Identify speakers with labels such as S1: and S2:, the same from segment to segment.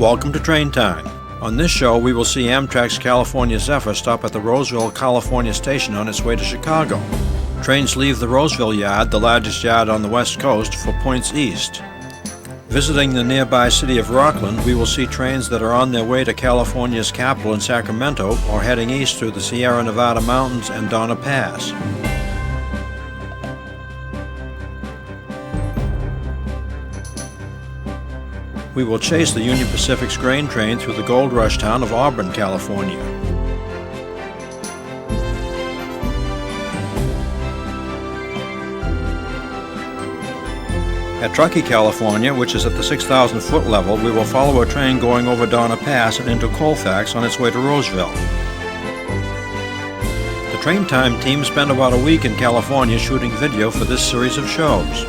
S1: Welcome to Train Time. On this show, we will see Amtrak's California Zephyr stop at the Roseville, California station on its way to Chicago. Trains leave the Roseville yard, the largest yard on the West Coast, for points east. Visiting the nearby city of Rockland, we will see trains that are on their way to California's capital in Sacramento or heading east through the Sierra Nevada mountains and Donner Pass. We will chase the Union Pacific's grain train through the gold rush town of Auburn, California. At Truckee, California, which is at the 6,000-foot level, we will follow a train going over Donner Pass and into Colfax on its way to Roseville. The Train Time team spent about a week in California shooting video for this series of shows.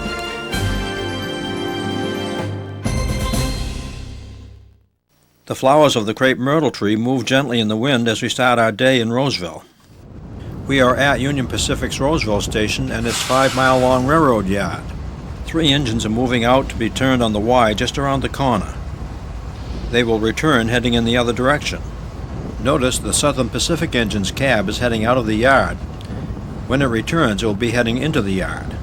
S1: The flowers of the crepe myrtle tree move gently in the wind as we start our day in Roseville. We are at Union Pacific's Roseville station and its 5-mile-long railroad yard. 3 engines are moving out to be turned on the Y just around the corner. They will return heading in the other direction. Notice the Southern Pacific engine's cab is heading out of the yard. When it returns, it will be heading into the yard.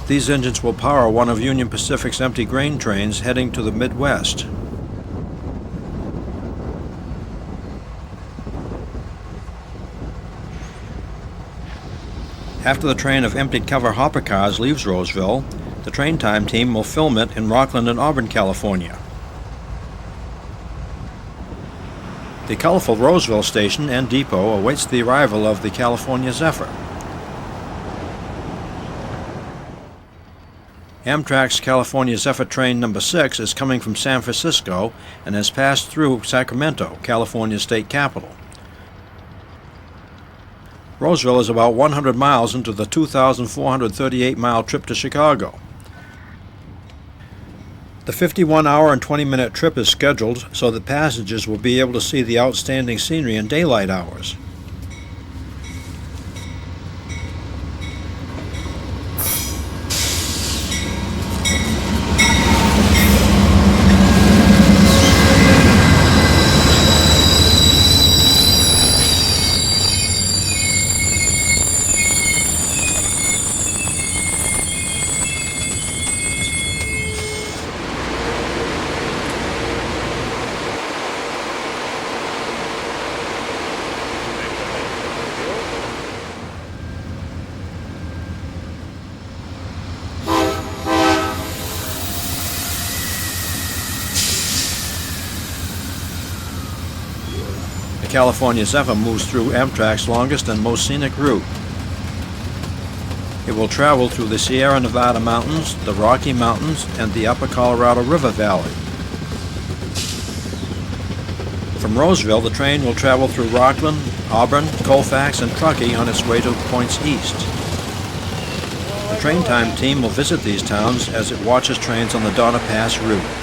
S1: These engines will power one of Union Pacific's empty grain trains heading to the Midwest. After the train of emptied cover hopper cars leaves Roseville, the Train Time team will film it in Rockland and Auburn, California. The colorful Roseville station and depot awaits the arrival of the California Zephyr. Amtrak's California Zephyr train number 6 is coming from San Francisco and has passed through Sacramento, California's state capital. Roseville is about 100 miles into the 2,438-mile trip to Chicago. The 51-hour and 20-minute trip is scheduled so that passengers will be able to see the outstanding scenery in daylight hours. The California Zephyr moves through Amtrak's longest and most scenic route. It will travel through the Sierra Nevada mountains, the Rocky Mountains, and the upper Colorado River Valley. From Roseville, the train will travel through Rockland, Auburn, Colfax, and Truckee on its way to points east. The Train Time team will visit these towns as it watches trains on the Donner Pass route.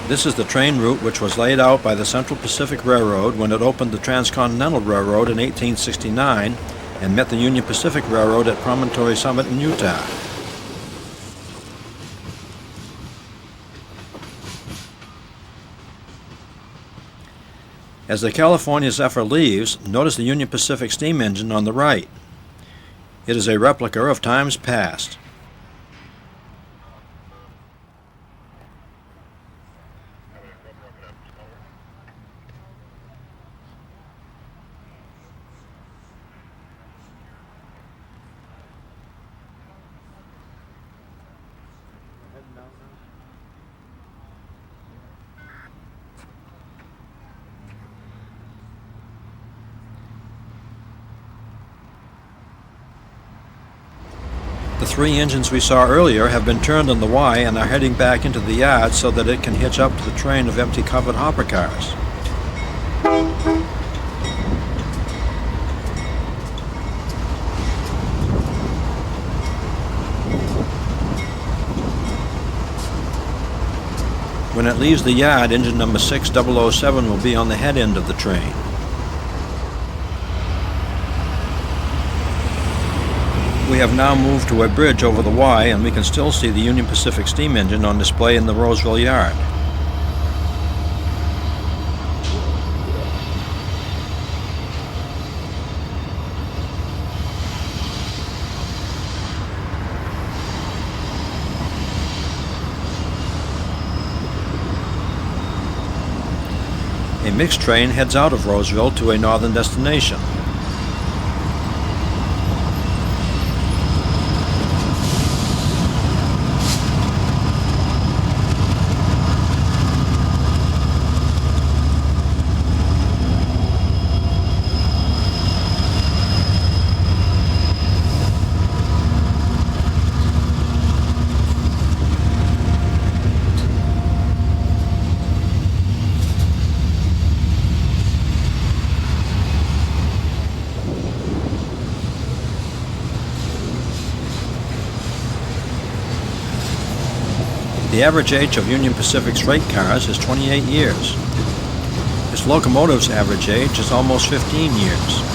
S1: This is the train route which was laid out by the Central Pacific Railroad when it opened the Transcontinental Railroad in 1869 and met the Union Pacific Railroad at Promontory Summit in Utah. As the California Zephyr leaves, notice the Union Pacific steam engine on the right. It is a replica of times past. The 3 engines we saw earlier have been turned on the Y and are heading back into the yard so that it can hitch up to the train of empty covered hopper cars. When it leaves the yard, engine number 6007 will be on the head end of the train. We have now moved to a bridge over the Y, and we can still see the Union Pacific steam engine on display in the Roseville yard. A mixed train heads out of Roseville to a northern destination. The average age of Union Pacific's freight cars is 28 years. Its locomotive's average age is almost 15 years.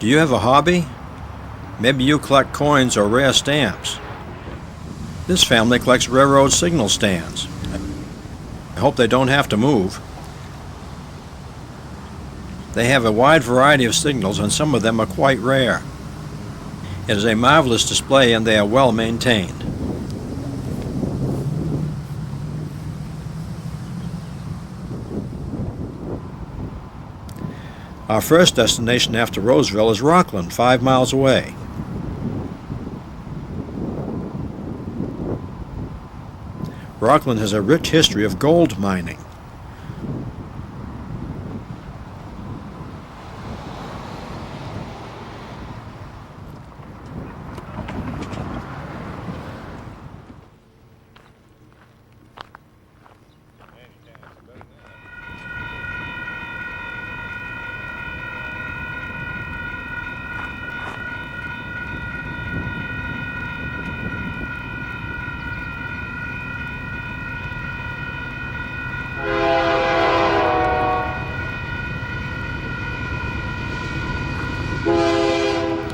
S1: Do you have a hobby? Maybe you collect coins or rare stamps. This family collects railroad signal stands. I hope they don't have to move. They have a wide variety of signals, and some of them are quite rare. It is a marvelous display, and they are well maintained. Our first destination after Roseville is Rockland, 5 miles away. Rockland has a rich history of gold mining.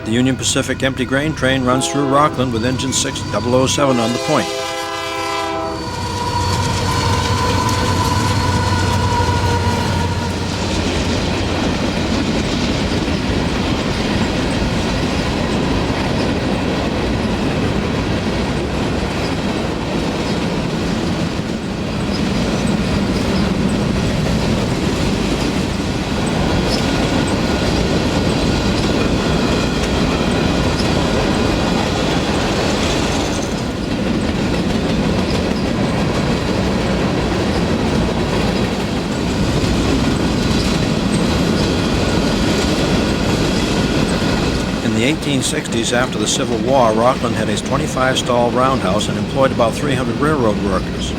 S1: The Union Pacific empty grain train runs through Rockland with engine 6007 on the point. In the 1860s, after the Civil War, Rockland had a 25-stall roundhouse and employed about 300 railroad workers.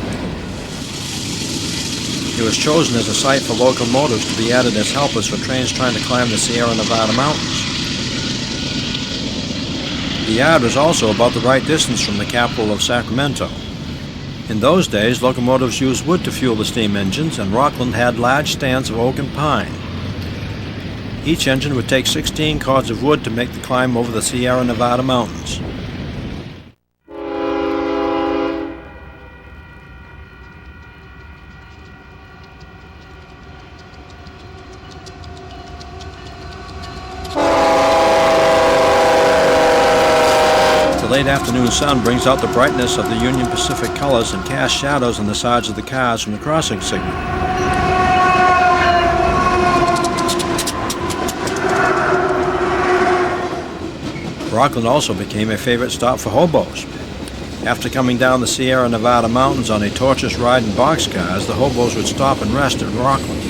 S1: It was chosen as a site for locomotives to be added as helpers for trains trying to climb the Sierra Nevada mountains. The yard was also about the right distance from the capital of Sacramento. In those days, locomotives used wood to fuel the steam engines, and Rockland had large stands of oak and pine. Each engine would take 16 cords of wood to make the climb over the Sierra Nevada mountains. The late afternoon sun brings out the brightness of the Union Pacific colors and casts shadows on the sides of the cars from the crossing signal. Rockland also became a favorite stop for hobos. After coming down the Sierra Nevada mountains on a torturous ride in boxcars, the hobos would stop and rest at Rockland.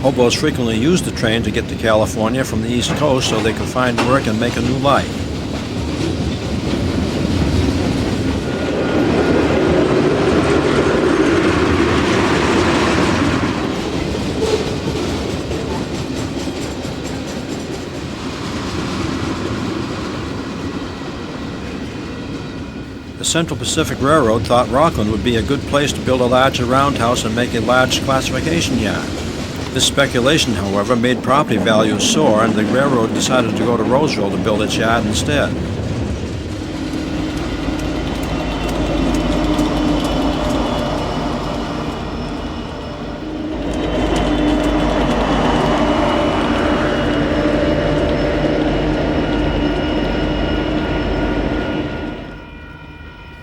S1: Hobos frequently used the train to get to California from the East Coast so they could find work and make a new life. The Central Pacific Railroad thought Rockland would be a good place to build a larger roundhouse and make a large classification yard. This speculation, however, made property values soar, and the railroad decided to go to Roseville to build its yard instead.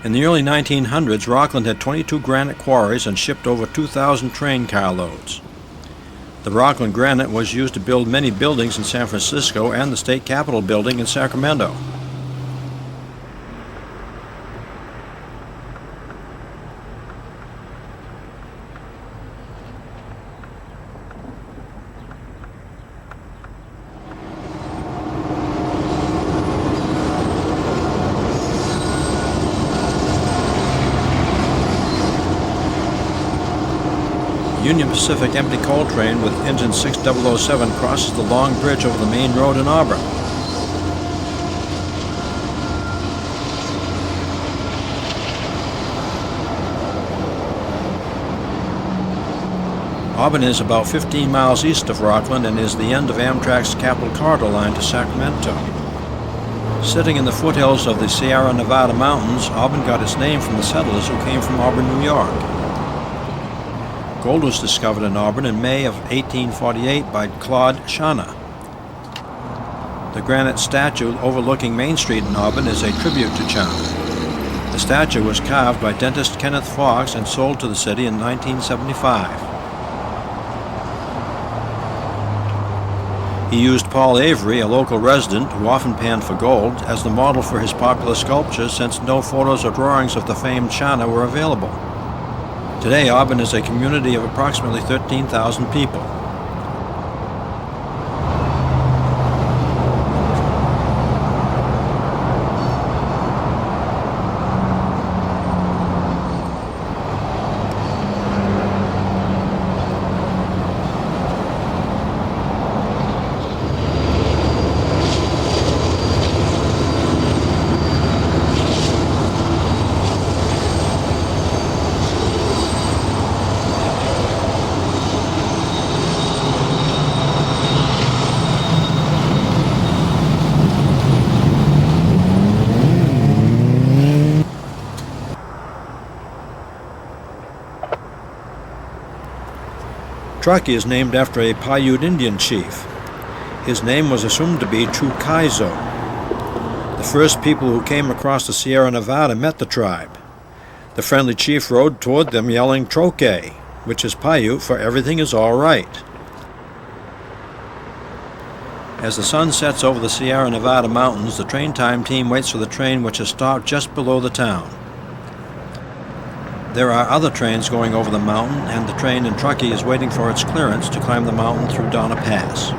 S1: In the early 1900s, Rockland had 22 granite quarries and shipped over 2,000 train carloads. The Rockland granite was used to build many buildings in San Francisco and the state capitol building in Sacramento. Union Pacific empty coal train with engine 6007 crosses the long bridge over the main road in Auburn. Auburn is about 15 miles east of Rockland and is the end of Amtrak's Capital Corridor line to Sacramento. Sitting in the foothills of the Sierra Nevada mountains, Auburn got its name from the settlers who came from Auburn, New York. Gold was discovered in Auburn in May of 1848 by Claude Shana. The granite statue overlooking Main Street in Auburn is a tribute to Shana. The statue was carved by dentist Kenneth Fox and sold to the city in 1975. He used Paul Avery, a local resident who often panned for gold, as the model for his popular sculptures since no photos or drawings of the famed Shana were available. Today, Auburn is a community of approximately 13,000 people. Truckee is named after a Paiute Indian chief. His name was assumed to be Chukaizo. The first people who came across the Sierra Nevada met the tribe. The friendly chief rode toward them yelling Troke, which is Paiute for everything is all right. As the sun sets over the Sierra Nevada mountains, the train time team waits for the train which has stopped just below the town. There are other trains going over the mountain, and the train in Truckee is waiting for its clearance to climb the mountain through Donna Pass.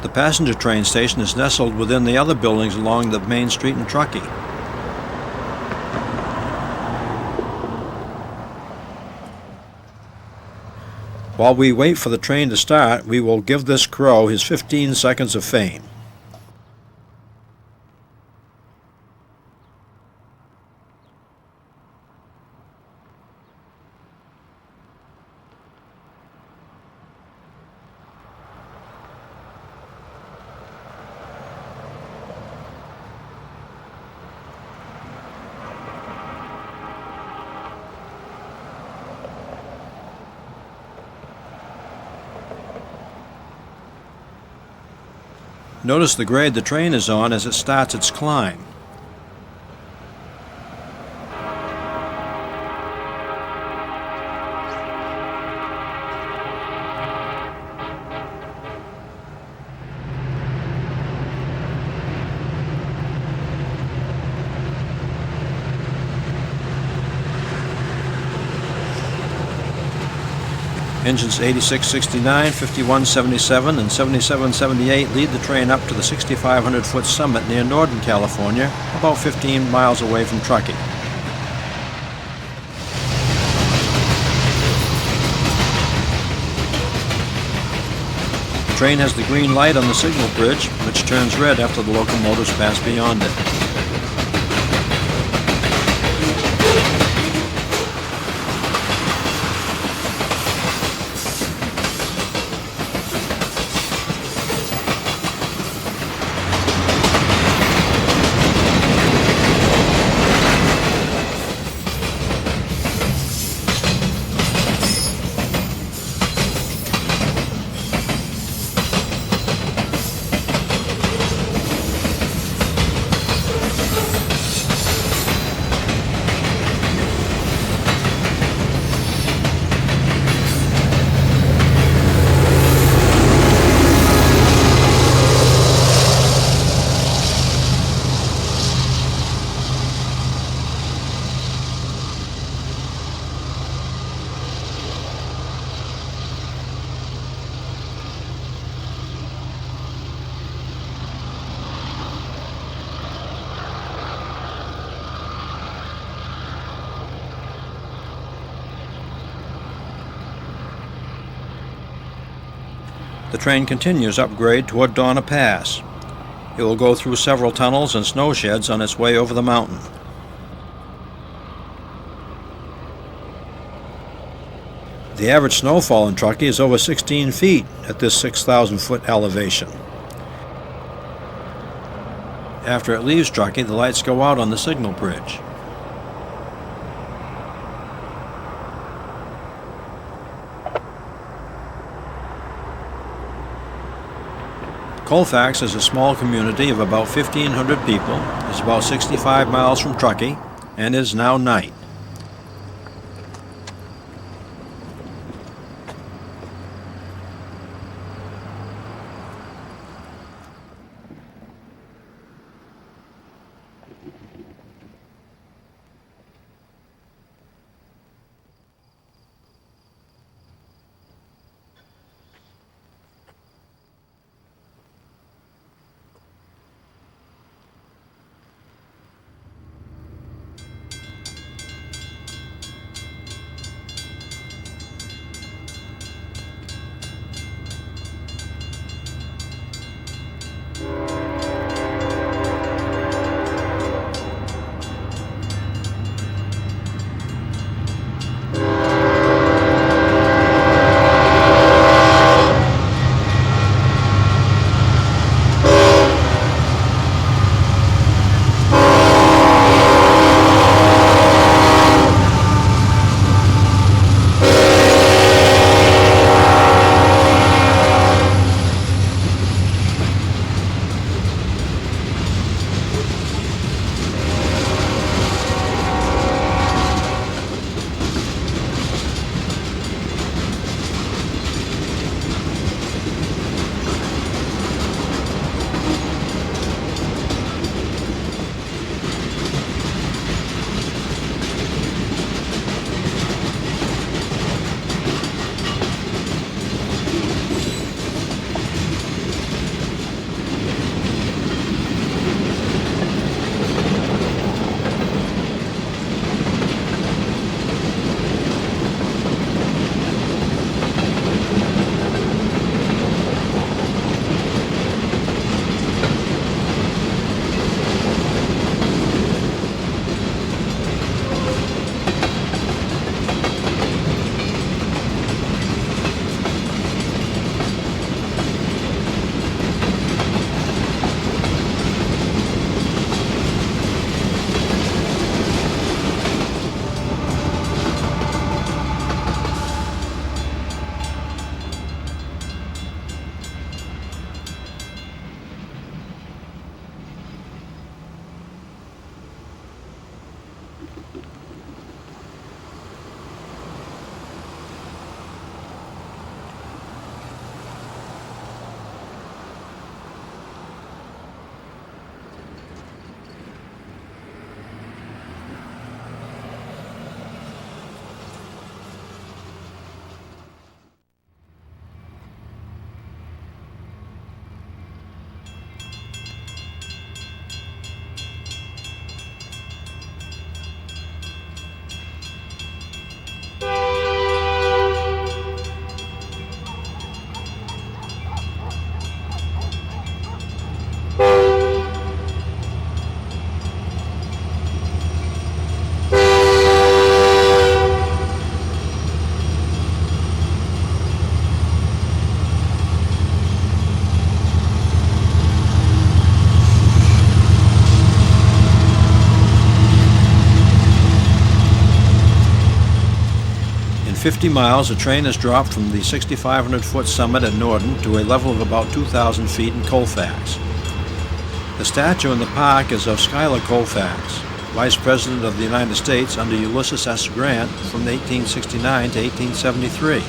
S1: The The passenger train station is nestled within the other buildings along the main street in Truckee. While we wait for the train to start, we will give this crow his 15 seconds of fame. Notice the grade the train is on as it starts its climb. Engines 8669, 5177, and 7778 lead the train up to the 6,500-foot summit near Norden, California, about 15 miles away from Truckee. The train has the green light on the signal bridge, which turns red after the locomotives pass beyond it. The train continues upgrade toward Donna Pass. It will go through several tunnels and snow sheds on its way over the mountain. The average snowfall in Truckee is over 16 feet at this 6,000-foot elevation. After it leaves Truckee, the lights go out on the signal bridge. Colfax is a small community of about 1,500 people, is about 65 miles from Truckee, and is now night. In 50 miles, the train is dropped from the 6,500-foot summit at Norden to a level of about 2,000 feet in Colfax. The statue in the park is of Schuyler Colfax, Vice President of the United States under Ulysses S. Grant from 1869 to 1873.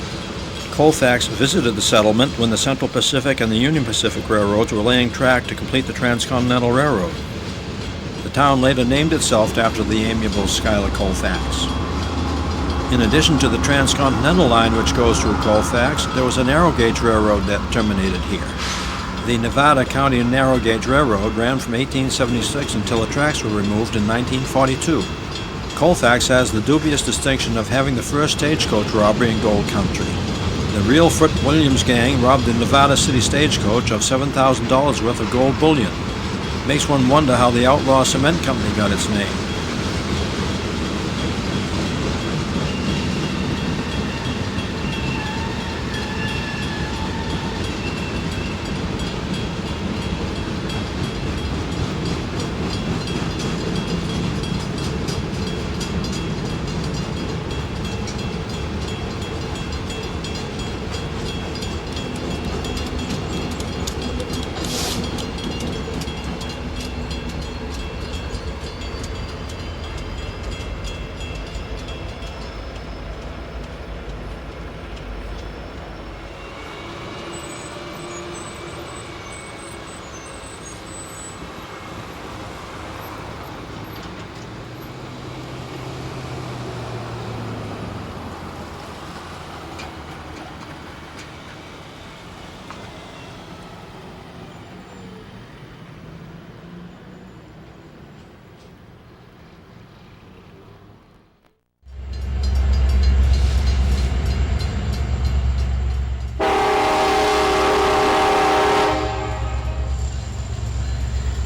S1: Colfax visited the settlement when the Central Pacific and the Union Pacific Railroads were laying track to complete the Transcontinental Railroad. The town later named itself after the amiable Schuyler Colfax. In addition to the Transcontinental Line, which goes through Colfax, there was a narrow gauge railroad that terminated here. The Nevada County Narrow Gauge Railroad ran from 1876 until the tracks were removed in 1942. Colfax has the dubious distinction of having the first stagecoach robbery in gold country. The real Foote Williams gang robbed the Nevada City Stagecoach of $7,000 worth of gold bullion. Makes one wonder how the Outlaw Cement Company got its name.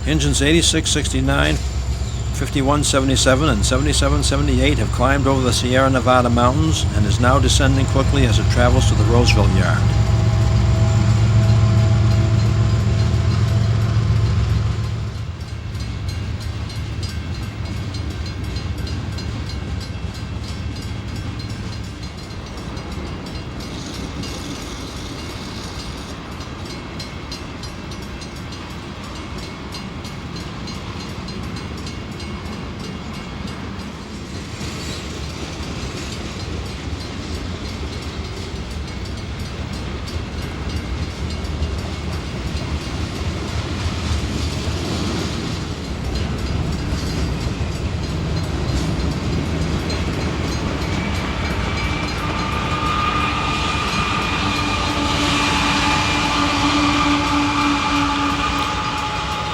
S1: Engines 8669, 5177, and 7778 have climbed over the Sierra Nevada mountains and is now descending quickly as it travels to the Roseville yard.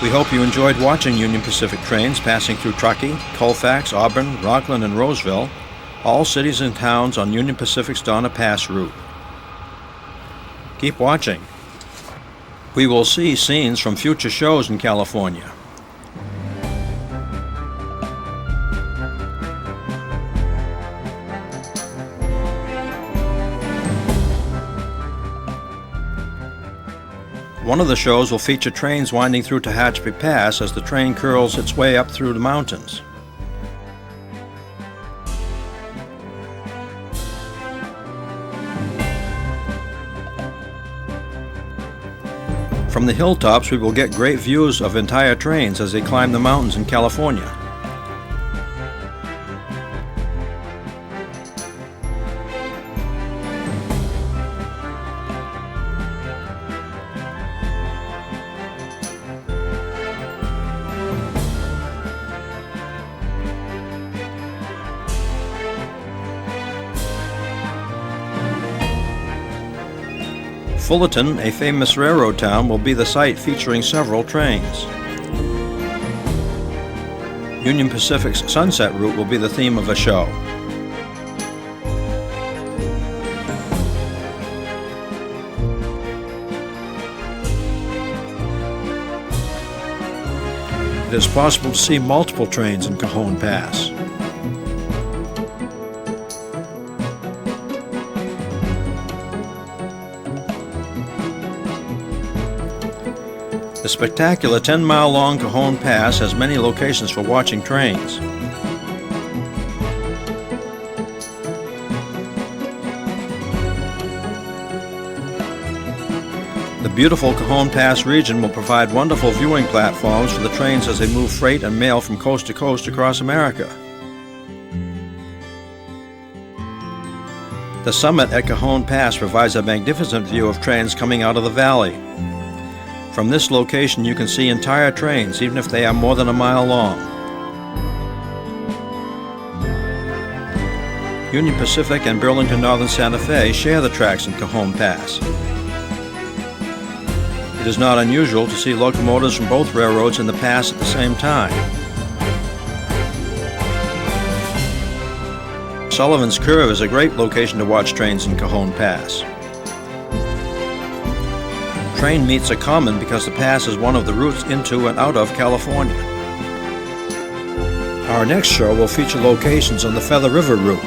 S1: We hope you enjoyed watching Union Pacific trains passing through Truckee, Colfax, Auburn, Rockland, and Roseville, all cities and towns on Union Pacific's Donner Pass route. Keep watching. We will see scenes from future shows in California. One of the shows will feature trains winding through Tehachapi Pass as the train curls its way up through the mountains. From the hilltops, we will get great views of entire trains as they climb the mountains in California. Fullerton, a famous railroad town, will be the site featuring several trains. Union Pacific's Sunset Route will be the theme of the show. It is possible to see multiple trains in Cajon Pass. The spectacular 10-mile-long Cajon Pass has many locations for watching trains. The beautiful Cajon Pass region will provide wonderful viewing platforms for the trains as they move freight and mail from coast to coast across America. The summit at Cajon Pass provides a magnificent view of trains coming out of the valley. From this location you can see entire trains, even if they are more than a mile long. Union Pacific and Burlington Northern Santa Fe share the tracks in Cajon Pass. It is not unusual to see locomotives from both railroads in the pass at the same time. Sullivan's Curve is a great location to watch trains in Cajon Pass. Train meets are common because the pass is one of the routes into and out of California. Our next show will feature locations on the Feather River route.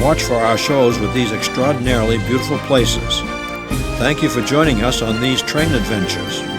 S1: Watch for our shows with these extraordinarily beautiful places. Thank you for joining us on these train adventures.